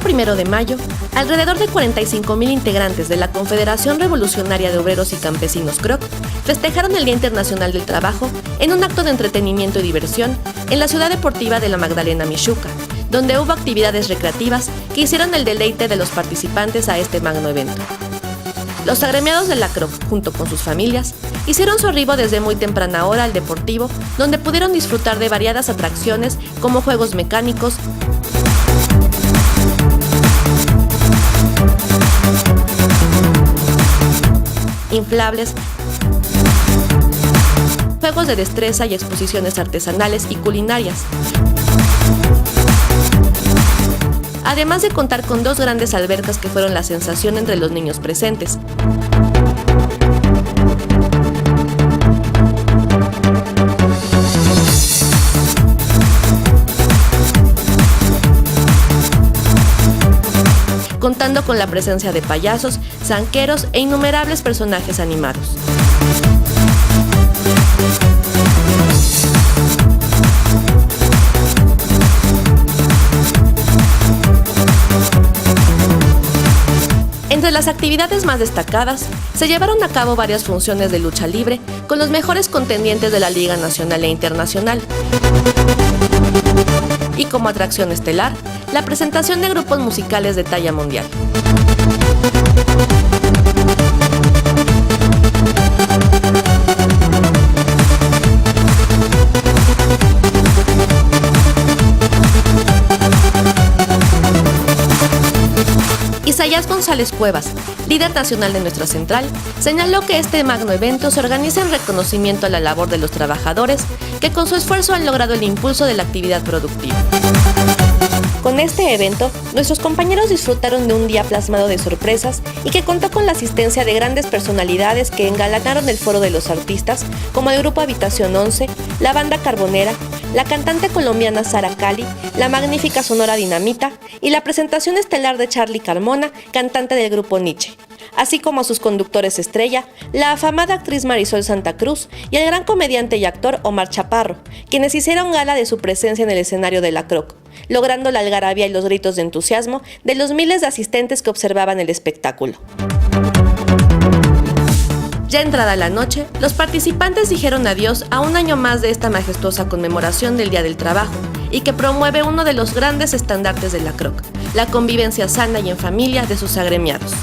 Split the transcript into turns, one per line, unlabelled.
1 de mayo, alrededor de 45,000 integrantes de la Confederación Revolucionaria de Obreros y Campesinos CROC festejaron el Día Internacional del Trabajo en un acto de entretenimiento y diversión en la ciudad deportiva de La Magdalena, Mixhuca, donde hubo actividades recreativas que hicieron el deleite de los participantes a este magno evento. Los agremiados de la CROC, junto con sus familias, hicieron su arribo desde muy temprana hora al deportivo, donde pudieron disfrutar de variadas atracciones como juegos mecánicos, inflables, juegos de destreza y exposiciones artesanales y culinarias. Además de contar con 2 grandes albercas que fueron la sensación entre los niños presentes. Contando con la presencia de payasos, zanqueros e innumerables personajes animados. Entre las actividades más destacadas, se llevaron a cabo varias funciones de lucha libre con los mejores contendientes de la Liga Nacional e Internacional. Y como atracción estelar, la presentación de grupos musicales de talla mundial. Isaías González Cuevas, líder nacional de nuestra central, señaló que este magno evento se organiza en reconocimiento a la labor de los trabajadores que con su esfuerzo han logrado el impulso de la actividad productiva. Con este evento, nuestros compañeros disfrutaron de un día plasmado de sorpresas y que contó con la asistencia de grandes personalidades que engalanaron el foro de los artistas, como el grupo Habitación 11, la banda Carbonera, la cantante colombiana Sara Cali, la magnífica Sonora Dinamita y la presentación estelar de Charly Carmona, cantante del grupo Nietzsche, así como a sus conductores estrella, la afamada actriz Marisol Santa Cruz y el gran comediante y actor Omar Chaparro, quienes hicieron gala de su presencia en el escenario de la CROC, logrando la algarabía y los gritos de entusiasmo de los miles de asistentes que observaban el espectáculo. Ya entrada la noche, los participantes dijeron adiós a un año más de esta majestuosa conmemoración del Día del Trabajo y que promueve uno de los grandes estandartes de la CROC, la convivencia sana y en familia de sus agremiados.